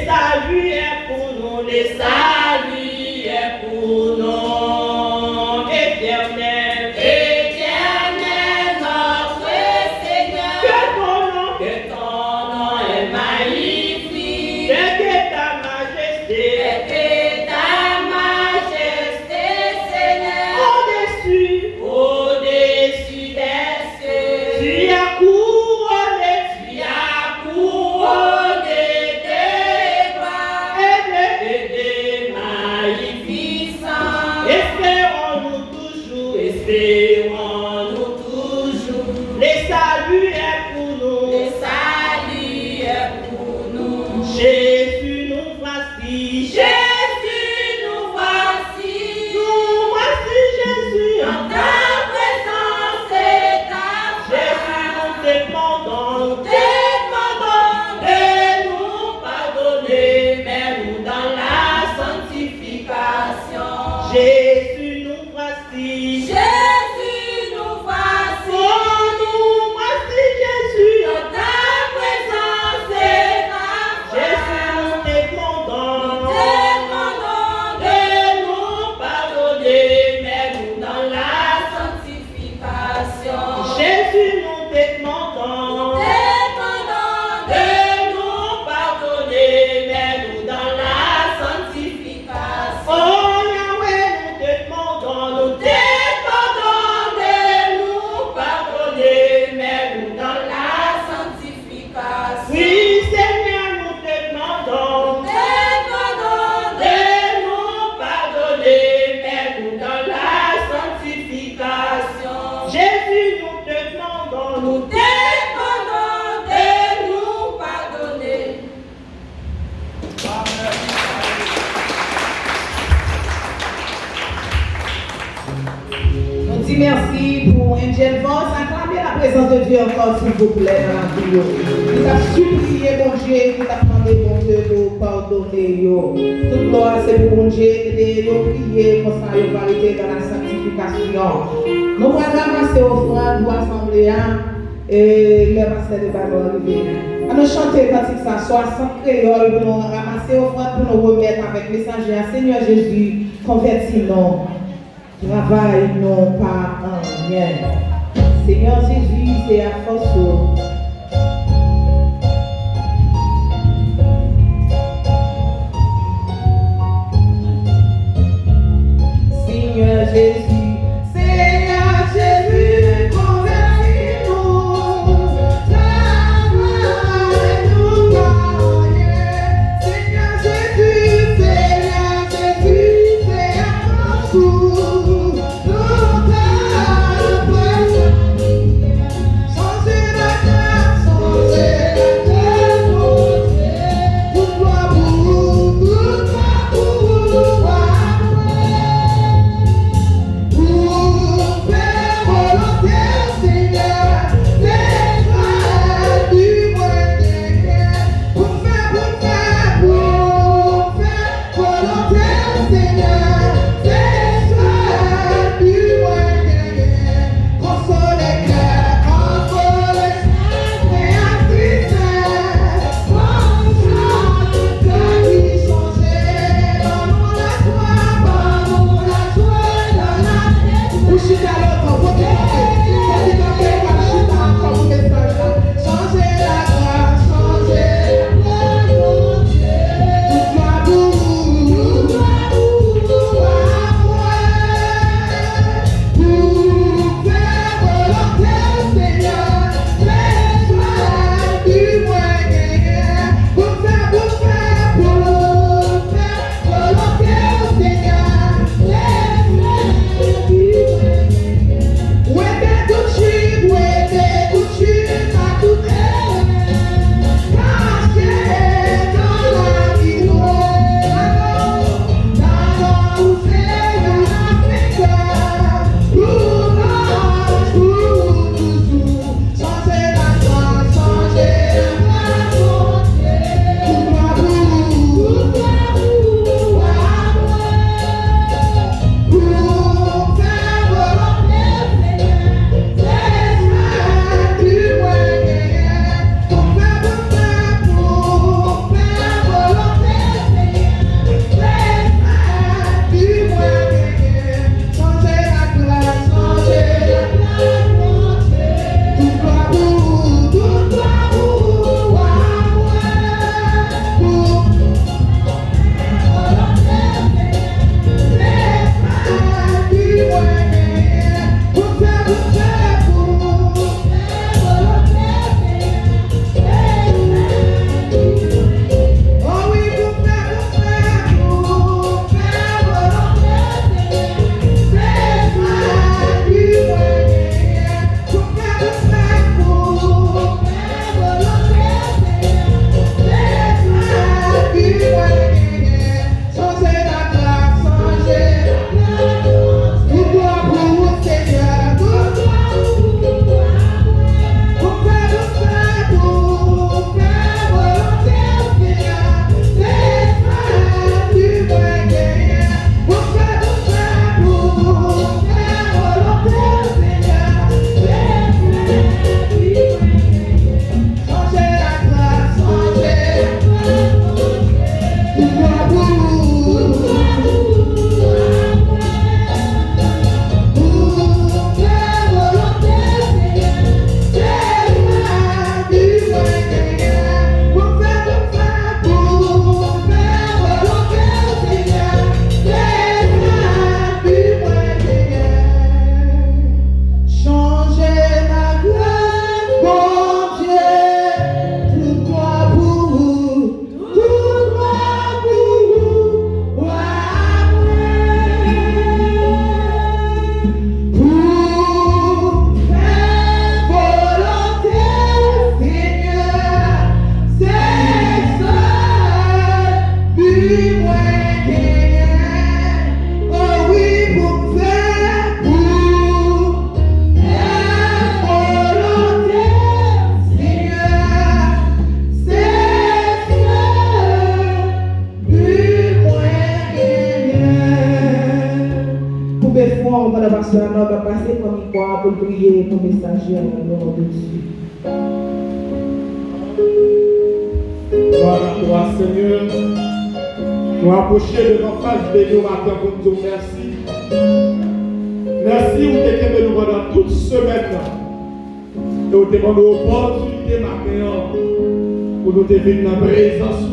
salut est pour nous, le salut est pour nous. Éternel, Éternel, notre Seigneur, que ton nom est magnifique, que ta majesté que ta majesté, Seigneur, au-dessus des cieux, tu as couronné tu as couronné des gloires et et des magnificents. espérons-nous toujours, le salut est pour nous. Le salut est pour nous. Jésus, nous voici. Jésus, nous voici. Nous voici, Jésus. En ta présence et ta Jésus, nous face. te demandons Te demandons de nous pardonner, mais nous dans la sanctification. Jésus, nous voici. Jésus, nous Oh, voici. nous voici, Jésus. En ta présence et ta Jésus, face. nous te demandons Te demandons de nous pardonner, mais nous dans la sanctification. Jésus, nous te demandons Te demandons de nous pardonner, mais nous dans la sanctification. Oh, Yahweh, nous te demandons Nous te demandons de nous pardonner, mais nous dans la sanctification. Oui, Seigneur, nous te demandons Te demandons de nous pardonner, mais nous dans la sanctification. Jésus, nous te demandons Nous te demandons de nous pardonner. On dit merci pour Angel Voss. Acclamez la présence de Dieu encore, s'il vous plaît, dans la vie. Nous avons supplié, bon Dieu, nous avons demandé, bon Dieu, de pardonner. Toute gloire, c'est pour bon Dieu, de prier pour ça, de valider dans la sanctification. Nous allons ramasser offrande pour l'assemblée et les ramasser de ballons arrivés. Nous chanter quand ça soit sans créole pour nous ramasser offrande pour nous remettre avec le messager. Seigneur Jésus, convertis-nous. Travaille non pas en rien. Seigneur Jésus, c'est à force. Seigneur Jésus, Seigneur Jésus, convertis-nous. Travaille-nous par rien. Seigneur Jésus, c'est à force. Changer notre soeur, on va passer comme il croit pour prier pour le messager au nom de Dieu. Gloire à toi, Seigneur. Nous approcher de notre face de nous matin pour nous dire merci. Merci pour que nous pendant toute semaine. Et nous te demandons l'opportunité matin pour nous venir dans la présence.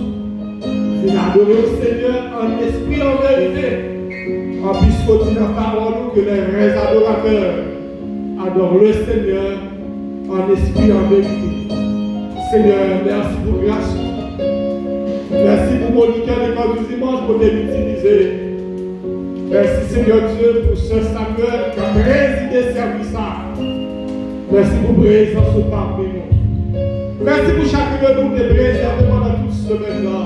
Nous adorer au Seigneur en esprit, en vérité. En puisque tu n'as parole que les vrais adorateurs adorent le Seigneur en esprit, en vérité. Seigneur, merci pour grâce. Merci pour mon cœur l'école du dimanche pour l'utiliser. Merci Seigneur Dieu pour ce Samuel qui a présidé ce service. Merci pour présence au parmi nous. Merci pour chacun de nous de préserver pendant toute semaine-là.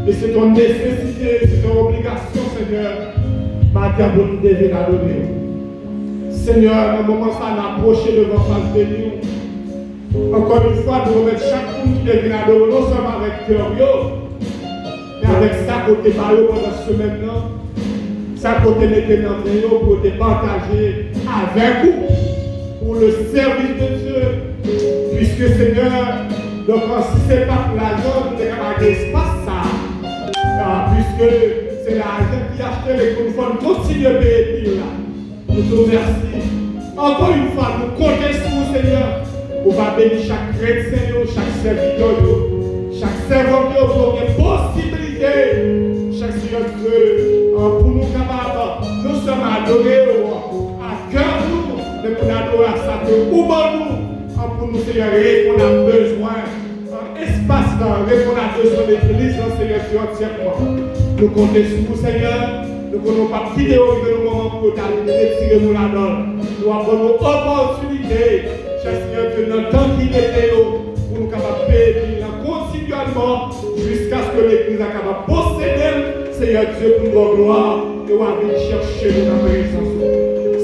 Et c'est ton nécessité, c'est ton obligation, Seigneur, matin pour nous devons adorer. Seigneur, à un moment ça, l'approcher devant face de nous. Encore une fois, nous remettre chaque monde qui devient adorer, non seulement avec cœur, mais avec ça côté baillot pendant cette semaine-là. Ça côté mettre dans le pour te partager avec vous pour le service de Dieu. Puisque Seigneur, donc si ce n'est pas l'argent, nous avons l'espace ça. Puisque c'est l'argent qui a acheté les conformes, continue de payer là. Nous te remercions. Encore une fois, nous comptons sur vous, Seigneur. On va bénir chaque chrétien, chaque serviteur, chaque serveur pour des possibilités. Chaque Seigneur Dieu, pour nous capables, nous sommes adorés à cœur nous, mais pour adorer à ça, pour nous, pour nous Seigneur, répondre à besoin, espace là, répondre à besoin de l'église, Seigneur Dieu entièrement. Nous comptons sur vous, Seigneur. Nous ne pouvons pas quitter au moment pour retirer nous là-dedans. Nous avons une opportunité, cher Seigneur Dieu, dans le temps qu'il était, pour nous capables de payer continuellement jusqu'à ce que l'église soit capable de posséder, Seigneur Dieu, pour notre gloire, et on va venir chercher nous dans la présence.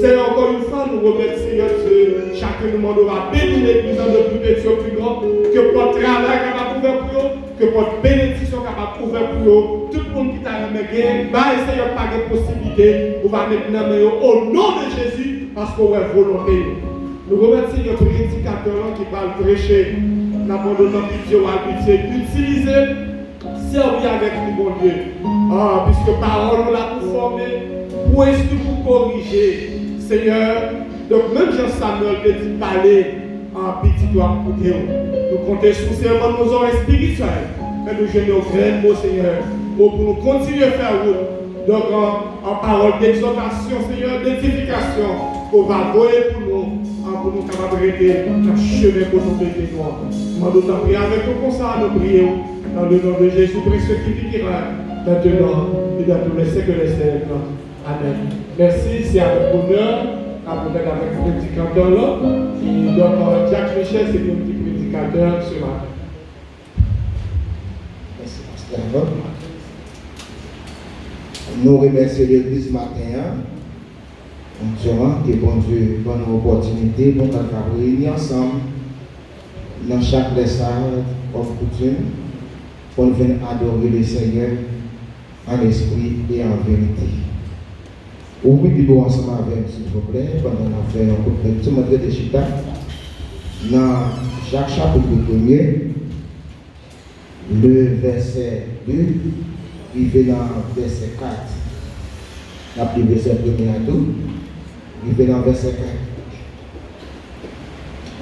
Seigneur, encore une fois, nous remercions, Seigneur Dieu, chacun nous demandera bénir l'église dans de plus petit au plus grand, que votre travail capable ouvert pour eux, que votre bénédiction capable ouvert pour eux, tout le monde qui t'a aimé, Seigneur, pas de possibilité, on va mettre dans les mains au nom de Jésus, parce qu'on est volonté. Nous remercions notre prédicateur qui va le prêcher. Nous avons besoin d'utiliser, servir avec nous, bon Dieu. Puisque parole nous l'a pour former, pour instruire, pour corriger. Seigneur, donc même Jean-Samuel te dit parler en petit doigt pour Dieu. Nous comptons sur seulement nos oreilles spirituelles, mais nous gênons au grand mot, Seigneur, pour nous continuer à faire route. Donc en parole d'exhortation, Seigneur, d'édification, qu'on va voyer pour nous capables de rester dans le chemin pour nous bénir. Nous devons prier avec nous comme ça, nous prions dans le nom de Jésus-Christ qui vivra maintenant et dans tous les siècles des siècles. Amen. Merci, c'est avec bonheur, avec le prédicateur là. Et donc, Jacques Michel, c'est le petit prédicateur ce matin. Merci, Pasteur. Nous remercions l'église ce matin. Que bon Dieu donne une opportunité pour nous réunir ensemble dans chaque message of coutume pour nous venir adorer le Seigneur en esprit et en vérité. Ouvrez le Bible ensemble avec s'il vous plaît, pendant qu'on fait un coup de lecture de Chita. Dans Jacques chapitre 1er, le verset 2, il fait dans le verset 4. La plus verset 1er à tout. Il fait dans le verset 4.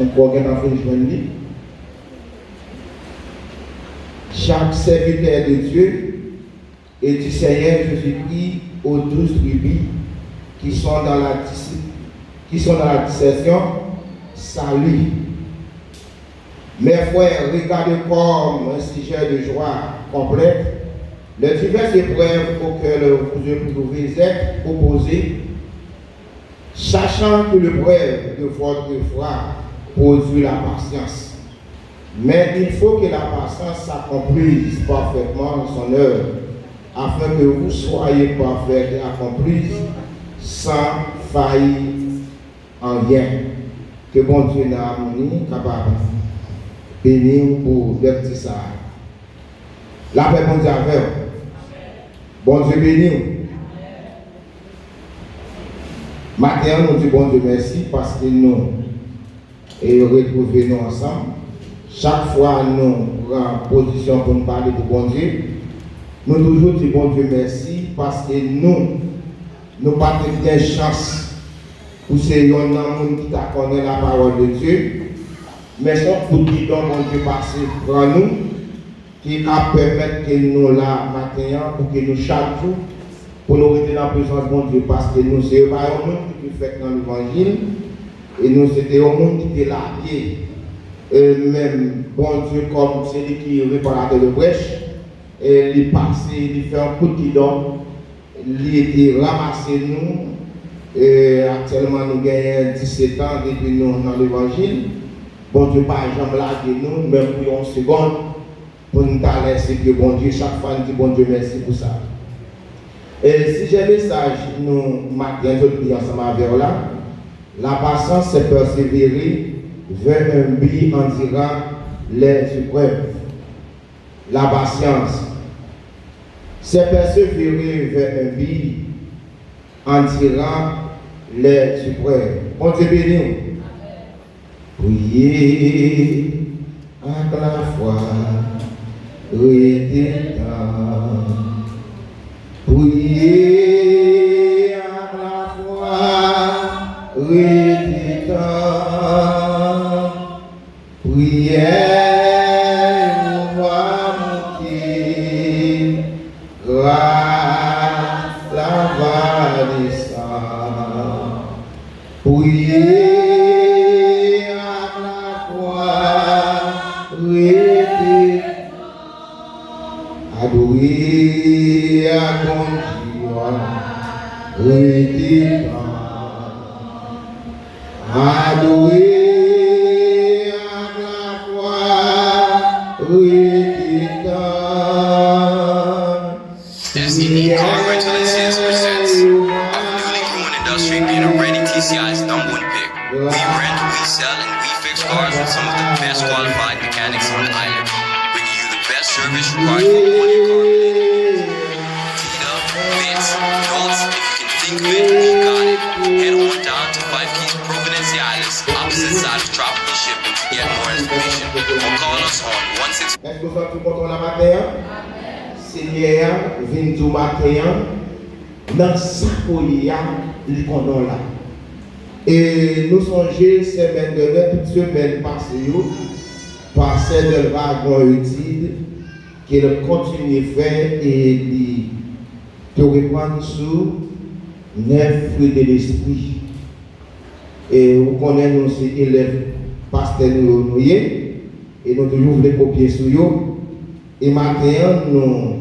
On croit qu'il a fait joindre. Chaque serviteur de Dieu et du Seigneur Jésus-Christ aux 12 tribus qui sont dans la discession, salut. Mes frères, regardez comme un sujet de joie complète les diverses épreuves auxquelles vous pouvez être opposés, sachant que l'épreuve de votre foi produit la patience. Mais il faut que la patience s'accomplisse parfaitement son œuvre, afin que vous soyez parfaits et accomplis sans faillir en rien. Que bon Dieu n'a harmonie capable de bénir pour les petits sages. La paix, bon Dieu, avec bon Dieu béni. Maintenant, nous disons bon Dieu merci parce que nous retrouvons nous ensemble. Chaque fois nous prenons position pour nous parler de bon Dieu, nous toujours disons bon Dieu merci parce que nous pas de chance pour ces gens qui connaissent la parole de Dieu, mais son coup de don bon Dieu passé pour nous, qui a permis que nous là maintenant pour que nous chaque jour pour nous rester dans la présence de mon Dieu parce que nous c'est pas un monde qui fait dans l'évangile et nous c'était un monde qui était largué même bon Dieu comme c'est lui qui est réparateur de brèche et il passé il fait un coup de guidon il était ramassé nous et actuellement nous gagnons 17 ans depuis nous dans l'évangile bon Dieu pas jamais largué nous même pour une seconde pour nous laisser que bon Dieu chaque fois nous dit bon Dieu merci pour ça. Et si j'ai un message, nous matin, nous ensemble avec là, la patience c'est persévérer vers un but en tirant les épreuves. La patience c'est persévérer vers un but en tirant les épreuves. On Dieu béni. Priez à la foi, priez à la fois, réditant, priez, nous va monter, grâce la va descendre, priez à la fois, réditant, adorer à réditant, adorer à la foi, réditant. SDE Car Residences presents our newly grown industry being already TCI's #1 pick. We rent, we sell, and we fix cars with some of the best qualified mechanics on the island, bringing you the best service required for all your car related. Teed up, bits, notes, if you can think of it, we got it. Head on down to 5 Keys Providenciales, opposite side of Tropical Shipping to get more information. Or call us on 16. Est-ce que vous êtes tout content la matin? Seigneur, vient du matin, dans sa collier, il condamne là. Et nous songeons, semaine de toute semaine passée, par cette wagon utile, qu'il continue à faire et de reprendre sur 9 fruits de l'esprit. Et vous connaissez nos élèves pasteurs nous et nous toujours voulons copier sur eux. Et maintenant, nous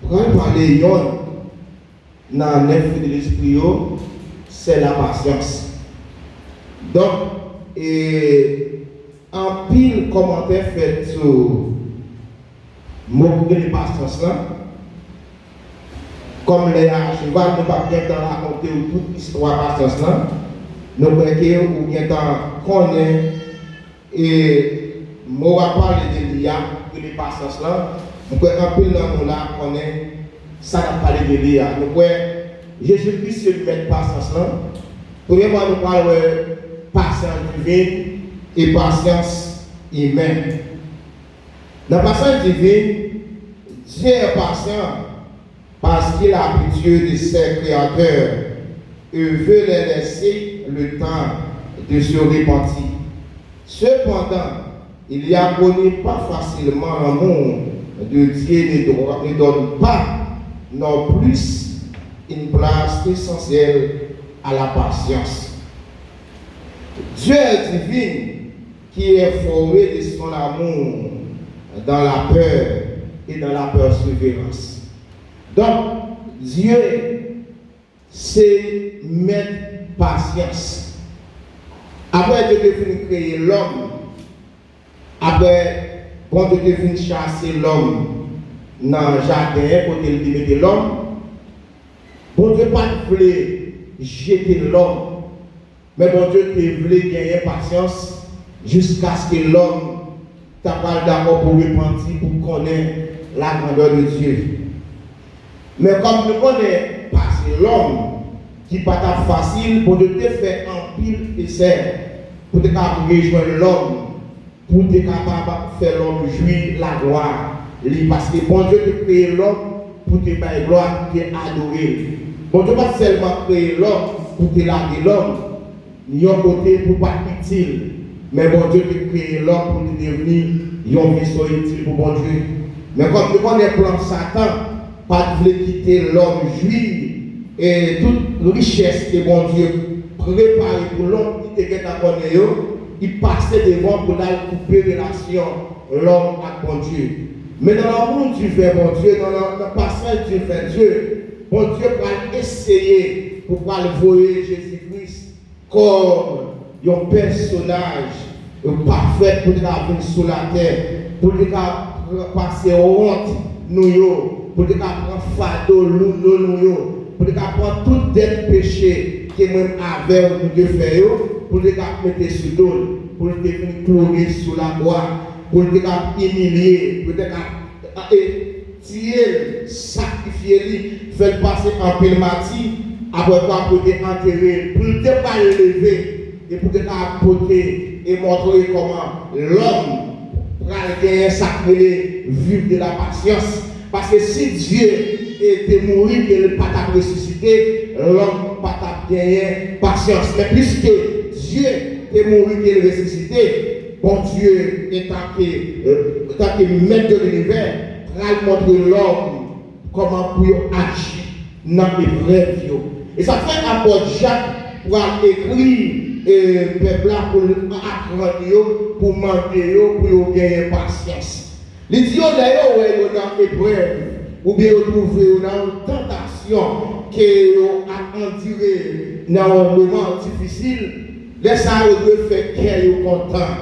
prenons parler dans 9 fruits de l'esprit, c'est la patience. Donc, en pile commentaire fait sur mon de patience là, comme les archives, nous pas bien raconter toute l'histoire de patience là, nous croyons ou bien qu'on est et moi parler de l'IA, de la patience là, nous croyons un peu dans nous là qu'on est ça n'a pas parlé de l'IA. Nous croyons Jésus-Christ c'est le maître patience là. Premièrement, nous parlons de patience divine et patience humaine. Dans la patience divine, Dieu est patient parce qu'il a pitié de ses créateurs et veut les laisser le temps de se repentir. Cependant, il y a connu pas facilement l'amour de Dieu ne donne pas non plus une place essentielle à la patience. Dieu est divin qui est formé de son amour dans la peur et dans la persévérance. Donc, Dieu, c'est mettre patience. Après Dieu définit créer l'homme, après, quand Dieu définit chasser l'homme dans le jardin, quand il mettait l'homme, bon Dieu pas voulait jeter l'homme. Mais bon Dieu te voulait gagner patience jusqu'à ce que l'homme t'a pas d'accord pour repentir, pour connaître la grandeur de Dieu. Mais comme nous connaissons pas l'homme, qui pas facile pour te faire un pile essai, pour te rejoindre l'homme, pour te capable de faire l'homme jouir la gloire. Parce que bon Dieu te crée l'homme pour te faire gloire, pour te adorer. Bon Dieu pas seulement créer l'homme pour te laver l'homme, ni un côté pour pas utile. Mais bon Dieu te crée l'homme pour te devenir un vaisseau utile pour bon Dieu. Mais comme nous connaissons le plan Satan, pas de quitter l'homme juif et toute richesse que bon Dieu préparé pour l'homme qui était à connaître, il passait devant pour aller couper relation l'homme avec bon Dieu. Mais dans le monde du fait bon Dieu, dans le passage du fait Dieu, bon Dieu va essayer pour pouvoir voyer Jésus-Christ comme un personnage parfait pour venir sur la terre, pour passer honte nous, pour prendre fardeau nous, pour prendre tout des péchés que même avec nous de faire, pour mettre sur dos, pour venir clouer sous la croix, pour humilier, pour tirer, sacrifier, faire passer en pelmatie, après quoi pour enterrer, pour ne pas lever et pour apporter et montrer comment l'homme va gagner sacré vivre de la patience. Parce que si Dieu était mort et qu'il n'a pas ressuscité, l'homme n'a pas gagné patience. Mais puisque Dieu est mort et qu'il a ressuscité, bon Dieu est tant que maître de l'univers, va montrer l'homme comment pour agir dans les rêves. Et ça fait un apôtre Jacques pour écrire peuple pour apprendre, pour demander, pour gagner patience. Les dieux d'ailleurs, dans l'épreuve, ou bien trouver dans une tentation qui a enduré dans un moment difficile, laisse ça doit faire qu'elle est content.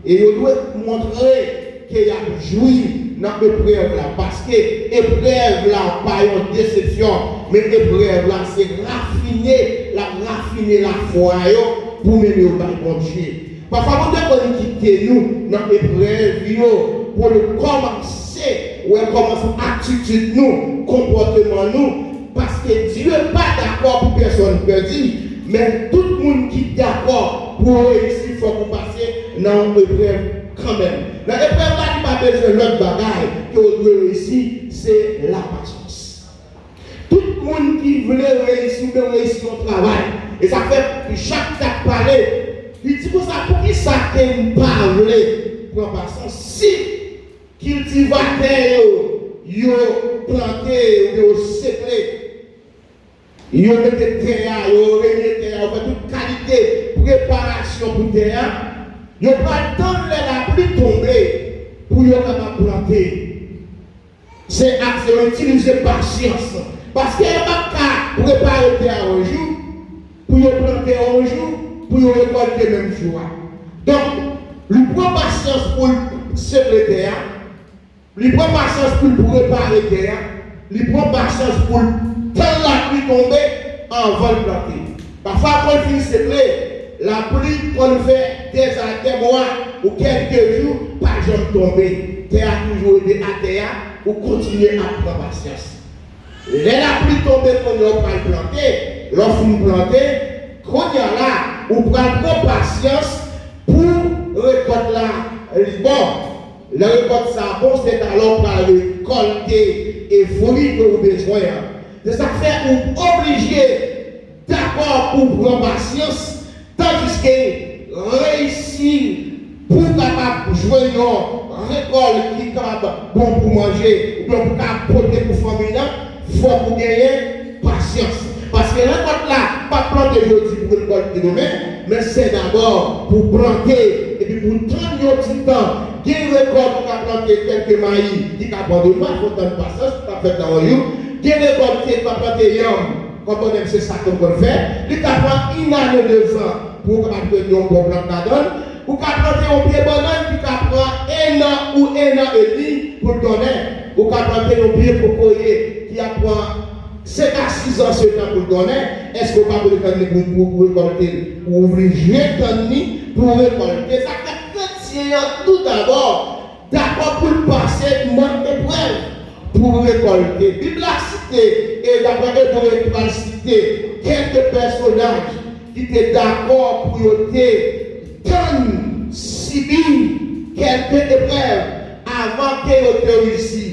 Et on doit montrer qu'il a joui dans l'épreuve là. Parce que l'épreuve là, pas une déception, mais l'épreuve là, c'est raffiner la foi pour mener au bon Dieu. Parfois, on doit quitter nous dans l'épreuve pour le commencer, ou commencer attitude nous, comportement nous, parce que Dieu n'est pas d'accord pour personne perdue, mais tout le monde qui est d'accord pour réussir, il faut qu'on passe dans l'épreuve quand même. Dans l'épreuve là, il n'y a pas besoin de l'autre bagaille que vous devez réussir, c'est la patience. Tout le monde qui voulait réussir au travail, et ça fait que chaque temps parler, il dit pour ça, pour qui ça ne parle pour patience, si cultivateur yo planté, yo séclé, yo mette terre, yo remet terre, yo fait toute qualité préparation pour terre, yo pas attendre la pluie tomber pour yo capable planter. C'est utiliser patience parce qu'il n'y a pas qu'à préparer terre un jour pour yo planter un jour pour yo récolter même jour. Donc, le prend patience pour sécler terre. Il prend patience pour préparer terre, il prend patience pour tendre la pluie tomber avant de planter. Parfois, quand il finit sécler, la pluie, quand il fait des mois ou quelques jours, pas jamais tomber. Terre a toujours été à terre, ou continuer à prendre patience. La pluie tombe quand on va planter, lorsqu'on planter, quand il y a là, on prend patience pour récolter la bon. La récolte ça bon, c'est alors pour récolter et fruits que vous avez besoin. De ça fait vous obligé d'accord pour prendre patience, tandis que réussir pour capable jouer une récolte qui est bon pour manger, ou bien pour apporter pour famille, il faut pour gagner patience. Parce que la récolte là, pas planter aujourd'hui pour récolter demain, mais c'est d'abord pour planter et puis pour 30 petit temps. Qui récolte pour planter quelques maïs, qui a planté mal, il faut faire patience, pour faire dans le jour. Qui récolte qui a planté yam, comme on aime c'est ça qu'on peut faire. Il a planté une année de temps pour planter un bon plant d'adon. Ou qui a planté un pied banane qui a pris 1 an ou 1 an et demi pour donner. Ou qui a planté un pied cocoyer qui a pris 5 à 6 ans ce temps pour donner. Est-ce qu'on va pour récolter ou obliger pour récolter ça? Tout d'abord, d'accord pour passer une bonne épreuve, pour récolter. La Bible a cité, et d'après Hébreu, il a cité quelques personnages qui étaient d'accord pour subir quelques épreuves avant qu'ils réussissent.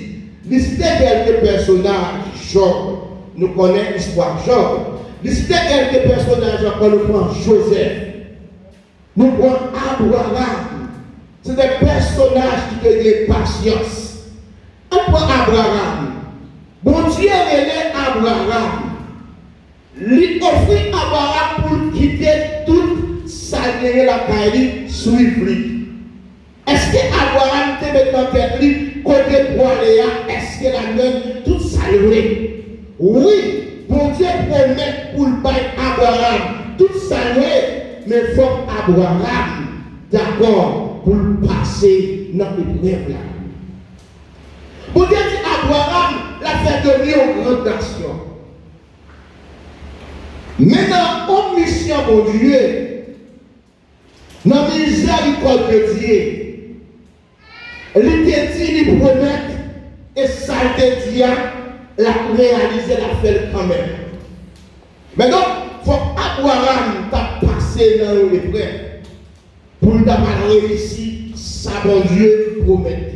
Il cité quelques personnages, Job. Nous connaissons l'histoire de Job. Il cité quelques personnages encore, nous prenons Joseph. Nous prenons Abraham. C'est des personnages qui ont de patience. On prend Abraham. Bon Dieu est Abraham. Lui offrit Abraham pour quitter toute sa vie, la caille, suivre lui. Est-ce que Abraham te met dans tête lui, côté pour aller, est-ce que la donne toute sa vie? Oui, bon Dieu promet pour le bail Abraham toute sa vie, mais il faut Abraham d'accord pour passer dans l'épreuve là. Bon Dieu dit Abraham l'a fait devenir une grande nation. Maintenant, en mission, mon Dieu, dans la miséricorde de Dieu, il te dit, il promet, et ça te dit, la réaliser, la faire quand même. Mais donc, il faut Abraham t'a passé dans l'épreuve pour ne pas réussir, ça, mon Dieu, promet.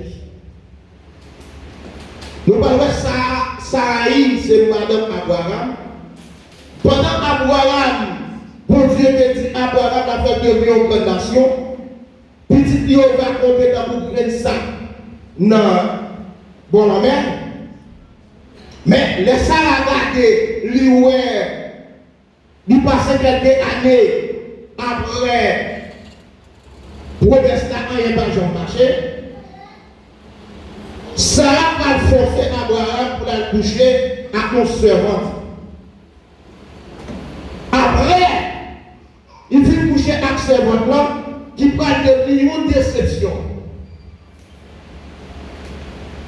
Nous parlons de Saïd, c'est Madame Abraham. Pendant Abraham, bon Dieu te dit, Abraham a fait devenir une grande nation. Petit Dieu va compter dans vous prendre ça. Non, bon la mer. Mais les Saragades, lui, il passait quelques années après. Protestant, il n'y a pas de marché. Sarah va forcer Abraham pour la coucher à son servante. Après, il vient coucher avec servante là qui parle de une déception.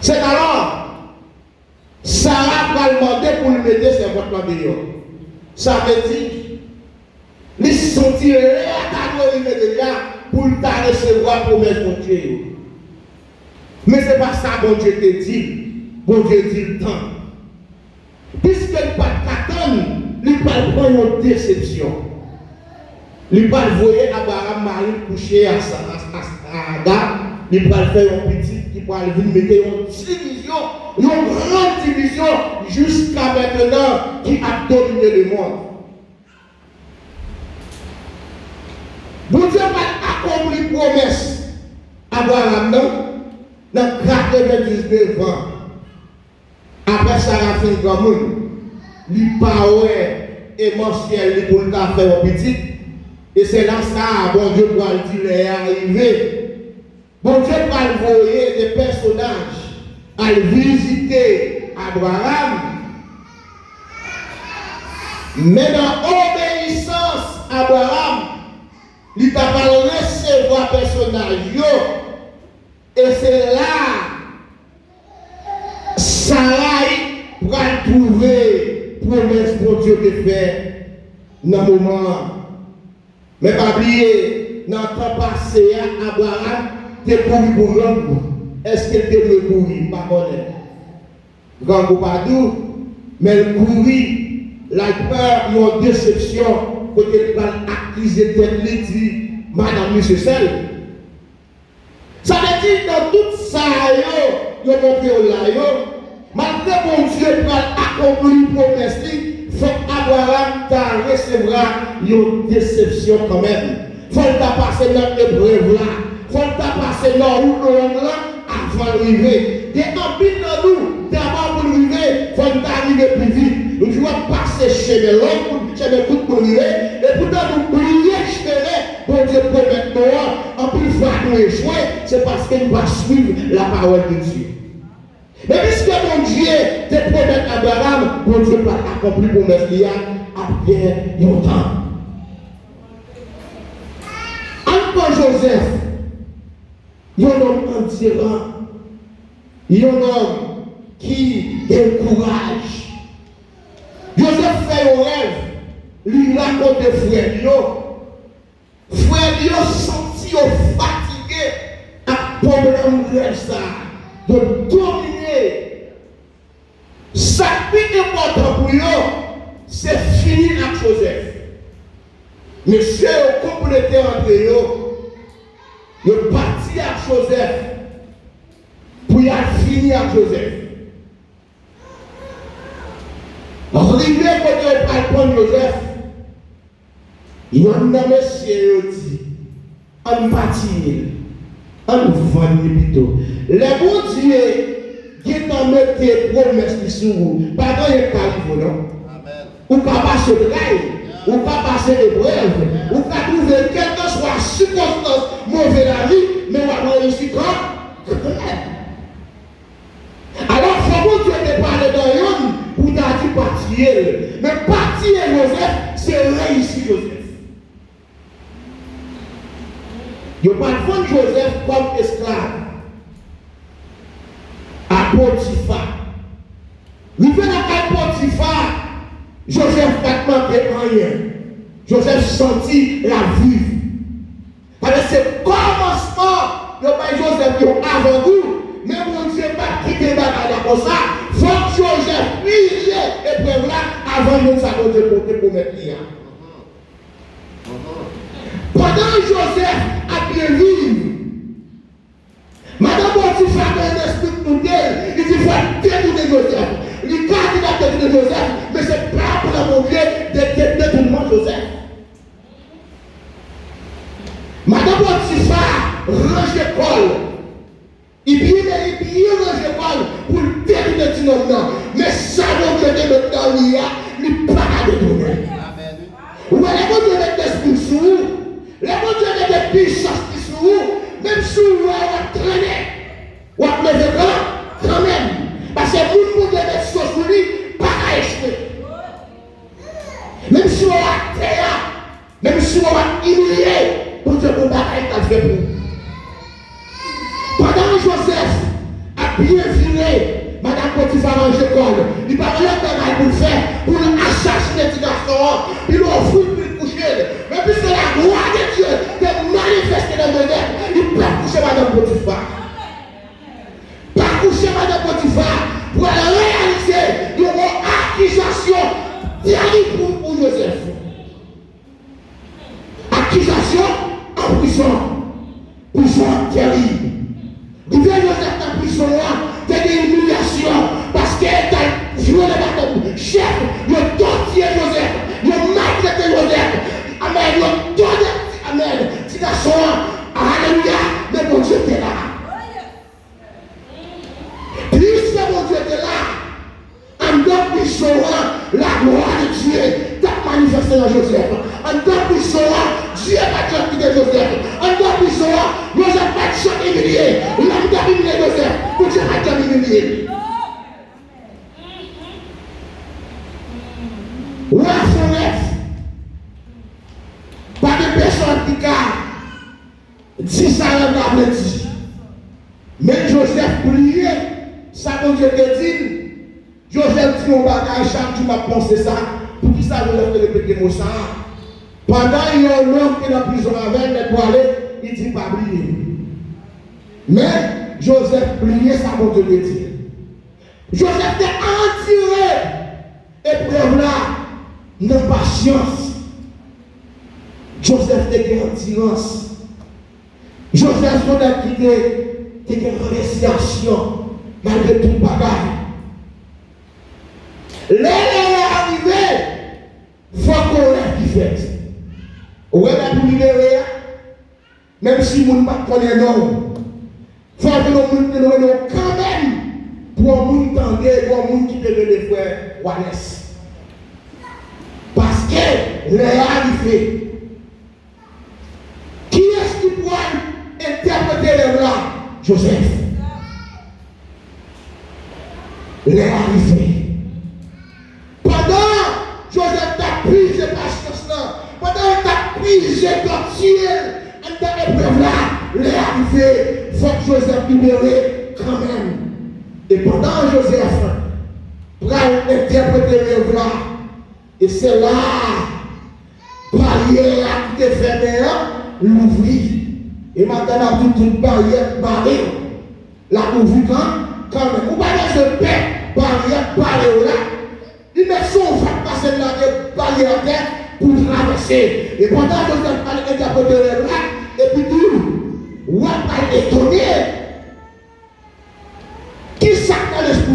C'est alors, Sarah va demander pour lui mettre servante là dehors. Ça veut dire, il sentirait à ta déjà pour ta recevoir promesse de Dieu. Mais ce n'est pas ça que bon Dieu te dit. Bon Dieu dit le temps. Puisque il ne peut pas t'attendre, il ne peut pas prendre une déception. Il ne peut pas voyer Abraham Marie coucher à Agar. Il ne peut pas faire un petit qui peut venir mettre une division, une grande division jusqu'à maintenant qui a dominé le monde. Bon Dieu va accomplir promesse à Abraham, non? Dans 99 ans, après Sarah fin grand monde, il parlait émotionnel pour le faire un petit. Et c'est là ça, bon Dieu va le dire, il est arrivé. Bon Dieu va le voyer des personnages à visiter Abraham. Mais dans l'obéissance, Abraham, il t'a pas recevoir personnage. Et c'est là, Sarah va trouver promesse pour Dieu de faire dans le moment. Mais pas oublier, dans le temps passé, Abraham, t'es couru pour Rangou. Est-ce qu'il t'est couru? Pas connaître. Rangou pas d'où, mais le couru, la peur, une déception, quand il va accuser tête, il dit, Madame Monsieur Seul. Ça veut dire dans tout ça, yo montré là, malgré mon Dieu va accomplir une promesse, il faut qu'Abraham t'a recevra une déception quand même. Il faut t'a passer dans l'épreuve là. Il faut t'a passer dans l'ouvrage là avant d'arriver. Des ambitions dans nous, d'abord pour arriver, il faut t'arriver plus vite. Nous devons passer chez les longs, chez les coups pour arriver, et pourtant nous prier chez les, bon Dieu promet nous, en plus fois nous échouer, c'est parce qu'il va suivre la parole de Dieu. Mais puisque mon Dieu te promet Abraham, mon Dieu va accomplir pour notre vie après longtemps. Encore Joseph, il y a un homme endurant, il y a un homme qui a le courage. Joseph fait un rêve, lui raconte frère Frère senti fatigué à problème de ça, de dominer Ça qui est important pour eux, c'est finir avec Joseph. Monsieur a complété entre eux. Il est parti avec Joseph pour y finir avec Joseph. Arrivé quand il va prendre Joseph, il y a un monsieur qui dit on partit, on vend plutôt. Les bons dieux qui t'ont mis tes promesses sur vous, pardon, il y a un non? Ou pas passer de l'ail, ou pas passer de brèves, ou pas trouver quelle que soit la circonstance mauvaise la vie, mais on va réussir quand même. Alors, il faut que Dieu te parle dans l'homme pour t'as dit partir. Mais partir Joseph, c'est réussir Joseph. Il n'y a pas de vendre Joseph comme esclave à Potiphar. Il fait la Potiphar. Joseph n'a pas manqué rien. Joseph sentit la vie. Alors c'est commencement. Il n'y a pas Joseph qui est avant vous. Mais mon Dieu pas quitter la bataille comme ça. Il faut que Joseph plie et prenne là avant de nous porter pour mettre là. Pendant Joseph a bien vivre, Madame Potiphar a un esprit de modèle. Il dit il faut détourner Joseph. Il garde la tête de Joseph, mais ce n'est pas pour la mon Dieu de détournement Joseph. Madame Potiphar range l'école. Il bien range l'école pour détourner du nom. Mais ça, mon Dieu, de maintenant, il n'est pas détourné. Ou les bons Dieu de l'esprit sur vous, les bons Dieu de puissance sur vous, même si vous avez traîné, ou avez levé quand même. Parce que vous pouvez mettre sur lui, pas à échouer. Même si on a terre, même si on a humilié, pour Dieu vous bataille qu'a fait pour vous. Pendant Joseph a bien viré, Madame Potiphar en l'école, il parlait de pour le faire, pour assassiner les garçons, il l'a offert pour le coucher. Mais puisque la gloire de Dieu est manifestée dans le monde, il peut coucher Madame Potiphar. Pas coucher Madame Potiphar pour réaliser une accusation terrible pour Joseph. Accusation en prison terrible. Il vient Joseph en prison là, c'est une humiliation parce qu'il a joué le bâton. Chef, il a torturé Joseph, il a maltraité Joseph. Amen, il a donné, amen, petit garçon, alléluia, mais mon Dieu était là. Puisque mon Dieu était là, en tant que sauveur, la gloire de Dieu t'a manifesté dans Joseph. En tant que sauveur, Dieu va te quitter Joseph. En tant que sauveur, Joseph va te chanter humilié. L'homme t'a humilié Joseph, pour Dieu va te humilié. Ouais, frère, pas de personne qui a dit ça dans la dit. Mais Joseph priait. Ça que je te dis, Joseph dit au bagage, chaque jour m'a pensé ça, pour qui ça veut répéter moi ça. Pendant il y a un homme qui est dans la prison avec les poilets, il dit pas briller. Mais Joseph priait ça pour te le dire. Joseph était attiré, épreuve là, de patience. Joseph était en attirance. Joseph était en récitation. Malgré tout le bagage. L'heure est arrivée, il faut qu'on lève qui fait. Où est la pour libérer? Même si vous ne connaissez pas non, il faut que nous nous quand même pour nous tendre, pour nous qui peuvent les frères Wallace. Parce que l'heure est arrivée. Qui est-ce qui pourra interpréter les blancs? Joseph. L'est arrivé. Pendant Joseph t'a pris de patience là, pendant qu'il t'a pris de torture, en tant qu'épreuve là, l'est arrivé. Il faut que Joseph libéré quand même. Et pendant Joseph, pour interpréter l'œuvre là, et c'est là, barrière qui était fermée, l'ouvrit. Et maintenant, on a toute barrière barrée. La ouvrit quand même. Vous parlez de paix. barrière là, il met son va passer là et barrière terre pour traverser. Et pendant que Joseph allait interpréter les là, et puis dit, on va étonner. Qui ça dans l'esprit?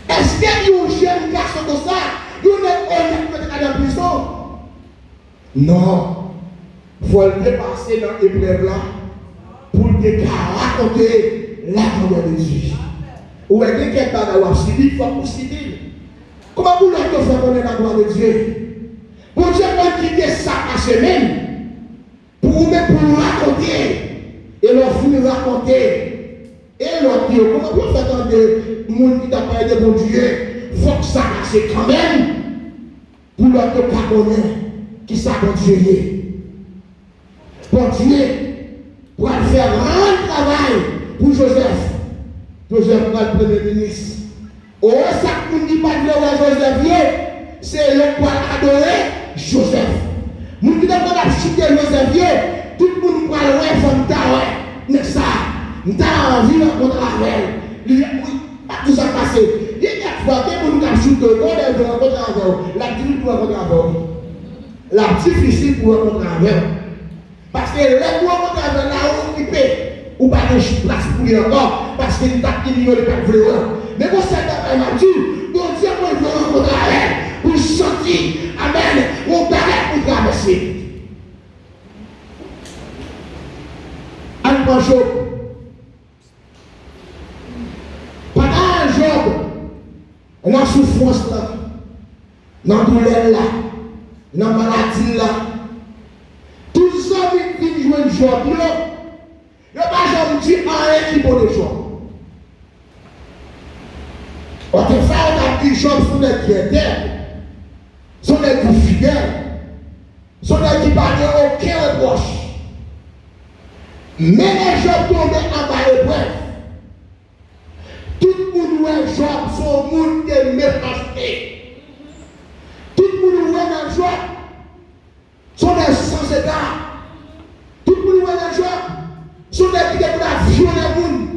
Est-ce qu'il y a un jeune garçon comme ça? Il y a un honnête à la prison? Non. Il faut le dépasser dans l'épreuve là pour te raconter la gloire de Dieu. Ou est-ce que quelqu'un a suivi? Il faut pour civil. Comment vous l'avez fait connaître la gloire de Dieu? Pour Dieu, quand il dit ça à semaine, pour vous raconter, et leur finir raconter. Et l'autre dit, comment vous faites entendre le monde qui t'a parlé de mon Dieu? Il faut que ça passe quand même pour l'autre pas connaître qui ça bon Dieu est. Bon Dieu, pour faire un travail pour Joseph. Joseph va le premier ministre. Oh, ça que nous dit pas de Joseph, c'est le pour adorer Joseph. Nous disons qu'on a chuté Joseph, tout le monde va le voir comme ça, n'est-ce ça? Nous avons envie de rencontrer avec elle. Tout ça passé. Il y a des fois que nous avons chuté, on a rencontré avec elle. La difficile pour rencontrer avec elle. La difficile pour rencontrer avec elle. Parce que les pour rencontrer avec elle, là, occupé. Ou pas de place pour lui encore. Parce qu'il n'a pas de pas de vrai. Mais quand ça m'a dit, bon Dieu, moi, je veux rencontrer avec elle. Pour sortir. Amen. On paraît pour traverser. Allez, Job. Pendant Job, dans la souffrance là, dans la douleur là, dans la maladie là, tout ça qui jouent Job, il n'y a pas jamais dit rien qui pour le Job. On te fait un petit Job sur les piétés, sur les coups fidèles, sur les qui n'ont aucun reproche. Mais les Job tombent en bas de bref. Tout le monde voit Job, son monde est méchanceté. Tout le monde voit dans Job, son est sans égard. Tout le monde voit dans Job, son est qui est pour la violer le monde.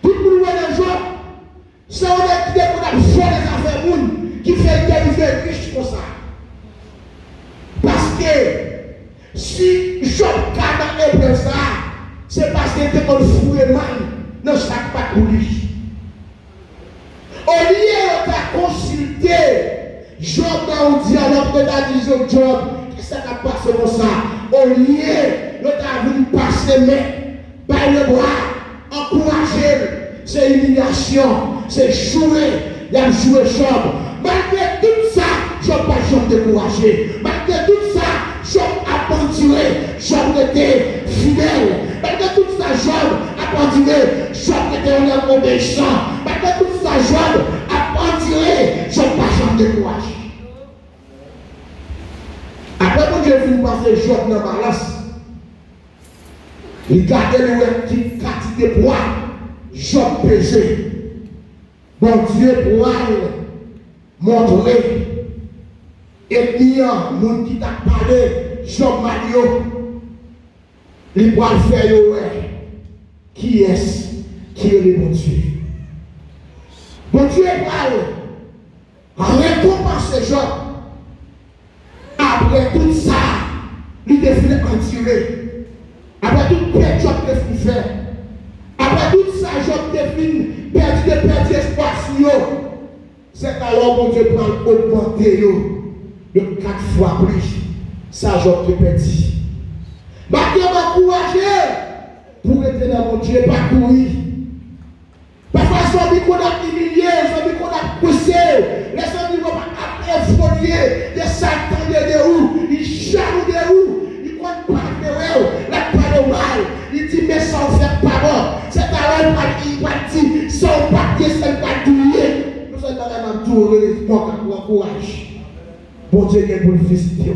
Tout le monde voit dans Job, son est qui est pour la violer les affaires du monde, qui fait qu'elle riche comme ça. Parce que si Job a dans ça, c'est parce qu'il était comme fou et mal dans chaque pas pour lui. Au lieu de consulter Job dans le dialogue de la vision de Job, qu'est-ce qui a passé comme ça? Au lieu de venir passer main par le bras, encourager, c'est humiliation, c'est jouer, il a joué Job. Malgré tout ça, Job n'a pas Job découragé. Malgré tout ça, Job a continué, Job était fidèle. Malgré tout ça, Job a continué, Job était un homme obéissant. Malgré tout ça, Job a continué, Job n'a pas Job découragé. Après, quand Dieu finit passer Job dans la balance, il gardait le qui quantité de poids, Job pesé. Bon Dieu pour montrer. Et puis, mon qui t'a parlé, Job Mario, il va faire qui est-ce qui est le bon Dieu? Bon Dieu parle, récompenser Job. Après tout ça, il définit en tirer. Après tout ce Job définit faire. Après tout ça, Job définit perdu espoir sur eux. C'est alors que Dieu prend augmenter de 4 fois plus. Ça, Job te perdu. Dieu m'a encouragé pour être dans mon Dieu, pas courir. Parfois, son micro a humilié, son micro a poussé, les gens ne vont pas effolier, des satans de où, ils charment de où, ils ne comptent pas de où, la parole mal, ils disent mais sans faire pas bon, c'est à l'heure il va dire, sans papier, c'est pas douiller. Nous sommes dans la même tour, pour encourager. Bon Dieu, il est pour le féliciter.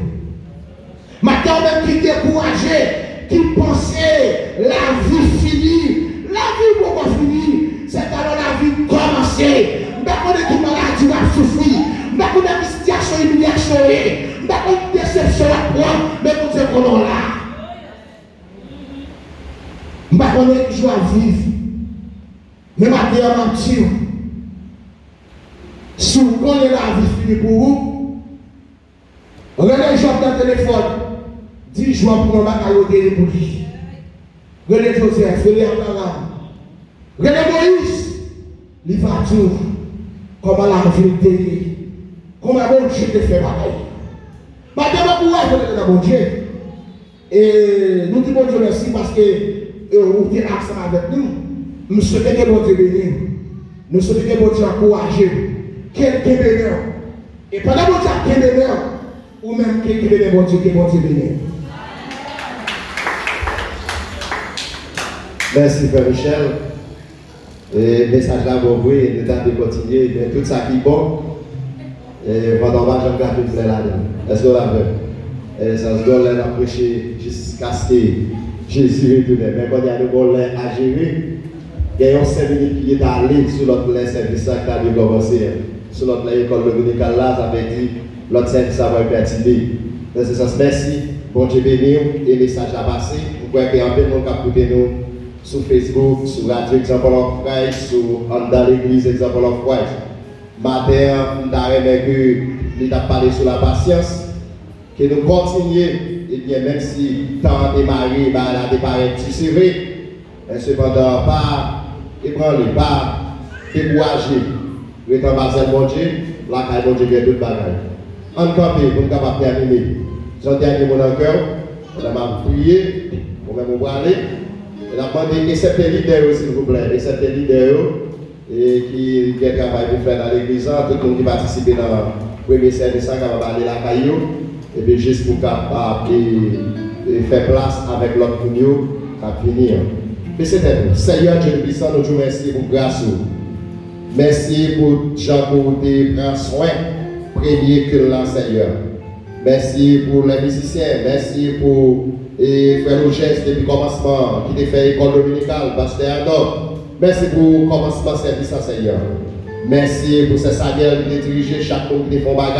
Maintenant, même qui découragé, qui pensait la vie finie, la vie pourquoi finir, c'est alors la vie commencer. Mais on est qui maladie va souffrir, mais on a une situation humiliation, mais on a une déception à prendre, mais on dit qu'on est là. Mais on est qui joie vivre. Mais maintenant, m'a dit, si vous connaissez la vie finie pour vous, regardez Job dans le téléphone, 10 jours pour un bataille au télé pour lui. Regardez Joseph, regardez Abraham, regardez Moïse, il va dire comment la vie était, comment bon Dieu te fait bataille. Maintenant, vous pouvez connaître dans bon Dieu. Et nous disons bon Dieu merci parce que vous êtes ensemble avec nous. Nous souhaitons que bon Dieu bénisse. Nous souhaitons que bon Dieu encourage. Quel bénir. Et pendant que bon Dieu bénir, ou même quel bénir bon Dieu, que bon Dieu bénisse. Merci Frère Michel. Et message là, bon, oui, nous avons de continuer. Mais tout ça qui est bon, et pendant que j'aime garder plein là-dedans. Est-ce que vous l'avez? Et ça se donne là, prêcher jusqu'à ce que Jésus retourne. Mais quand il y a de bons lait à gérer, il y a un 5 minutes qui est allé sur notre lait service qui a commencé. Sur notre lait école dominicale là, ça veut dire l'autre service ça va être perturbé. Dans ce sens, merci. Bon Dieu béni, et message à passer. Vous pouvez qu'il y a un peu de monde qui a écouté nous sur Facebook, sur Radio Example of Christ, sur dans l'église Example of Christ. Matin, nous avons que nous avons parlé sur la patience, que nous continuons, et bien même si tant démarré, la démarré, c'est vrai, mais cependant, pas ébranler, pas décourager, le temps basé bon Dieu, la caille bon Dieu vient toute bagaille. En campé, pour nous capables de terminer. J'en dernier mot dans le cœur, on a prié, on va nous aller. On a demandé, excepté les leaders, s'il vous plaît, excepté les leaders, et qui travaillent pour faire dans l'église, tout le monde qui participe dans le premier service, qui va aller la caillou, et puis juste pour capable de faire place avec l'autre pour à finir. Mais c'est tout. Seigneur Dieu puissant, nous vous remercions pour grâce. Merci pour Jean pour prendre soin, premier que là, Seigneur. Merci pour les musiciens, merci pour Frère Rougès depuis le commencement, qui t'a fait école dominicale, Pasteur Adam. Merci pour le commencement service, Seigneur. Merci pour ces salaires qui ont dirigé chaque monde qui font bagage.